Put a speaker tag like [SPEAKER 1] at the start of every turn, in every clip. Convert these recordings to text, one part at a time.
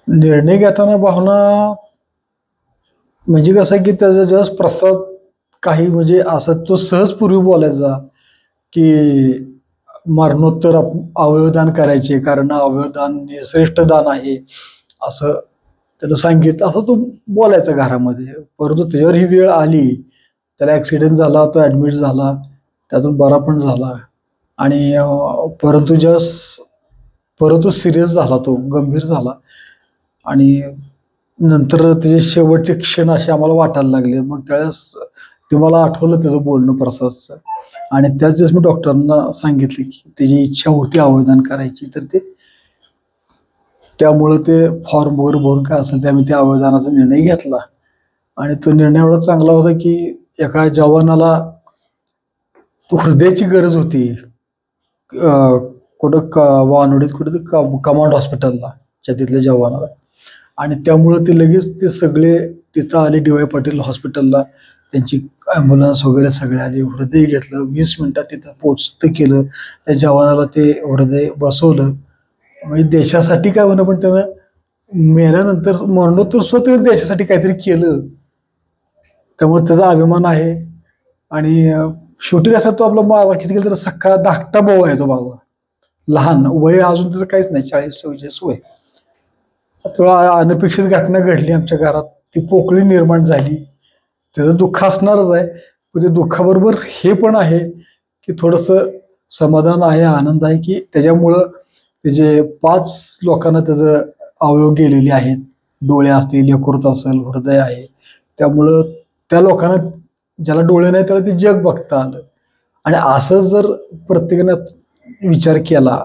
[SPEAKER 1] निर्णय घेताना भावना म्हणजे कसं की त्याचा जस्ट प्रसाद काही म्हणजे असं तो सहज पूर्वी बोलायचा की मरणोत्तर अवयवदान करायचे कारण अवयवदान हे श्रेष्ठ दान आहे असं त्याला सांगितलं असं तो बोलायचा घरामध्ये. परंतु त्याच्यावर ही वेळ आली, त्याला ॲक्सिडेंट झाला, तो ॲडमिट झाला, त्यातून बरा पण झाला आणि परंतु सिरियस झाला, तो गंभीर झाला आणि नंतर त्याचे शेवटचे क्षण असे आम्हाला वाटायला लागले. मग त्यावेळेस ते मला आठवलं त्याचं बोलणं प्रसादचं आणि त्याच वेळेस मी डॉक्टरांना सांगितलं की त्याची इच्छा होती अवयवदान करायची, तर ते त्यामुळं ते फॉर्म वगैरे भरून काय असेल ते आम्ही त्या अवयवदानाचा निर्णय घेतला आणि तो निर्णय एवढा चांगला होता की एका जवानाला हृदयाची गरज होती. कुठं वानवडीत कुठं कमांड हॉस्पिटलला तिथल्या जवानाला आणि त्यामुळं ते लगेच ते सगळे तिथं आले डी.वाय. पाटील हॉस्पिटलला. त्यांची ॲम्ब्युलन्स वगैरे सगळे आले. हृदय घेतलं. 20 मिनिटात तिथं पोचतं केलं. त्या जवानाला ते हृदय बसवलं. म्हणजे देशासाठी काय होणं पण त्यानं मेल्यानंतर मरणोत्तर सुद्धा देशासाठी काहीतरी केलं. त्यामुळे त्याचा अभिमान आहे आणि शेवटी कसा तो आपला बाबा किती केलं तर सख्खा धाकटा भाऊ आहे तो बाबा. लहान वय अजून त्याचं काहीच नाही, 40-44 वय. तेव्हा अनपेक्षित घटना घडली आमच्या घरात. ती पोकळी निर्माण झाली. त्याचं दुःख असणारच आहे, पण ते दुःखाबरोबर हे पण आहे की थोडंसं समाधान आहे, आनंद आहे की त्याच्यामुळं त्याचे 5 लोकांना त्याचं अवयव गेलेले आहेत. डोळे असतील, यकृत असेल, हृदय आहे. त्यामुळं त्या लोकांना ज्याला डोळे नाही त्याला ते जग बघता आलं आणि असं जर प्रत्येकाने विचार केला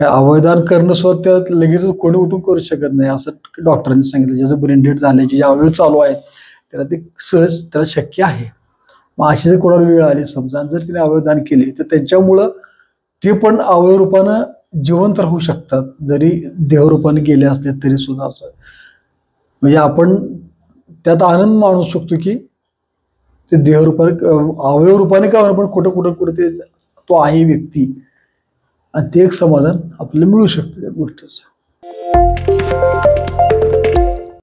[SPEAKER 1] काय अवयवदान करणं सुद्धा त्यात लगेच कोणी उठून करू शकत नाही असं डॉक्टरांनी सांगितलं. ज्याचं ब्रेन डेड झालंय, जे अवयव चालू आहेत त्याला ते सहज त्याला शक्य आहे. मग अशी जर कोणाला वेळ आली समजा आणि जर तिने अवयवदान केले तर त्यांच्यामुळं ते पण अवयवरूपानं जिवंत राहू शकतात, जरी देहरूपाने गेले असले तरी सुद्धा. असं म्हणजे आपण त्यात आनंद मानू शकतो की ते देहरूपाने अवयवरूपाने का होणार पण कुठं कुठं कुठं ते तो आहे व्यक्ती आणि ते एक समाधान आपल्याला मिळू शकतं त्या गोष्टीचं.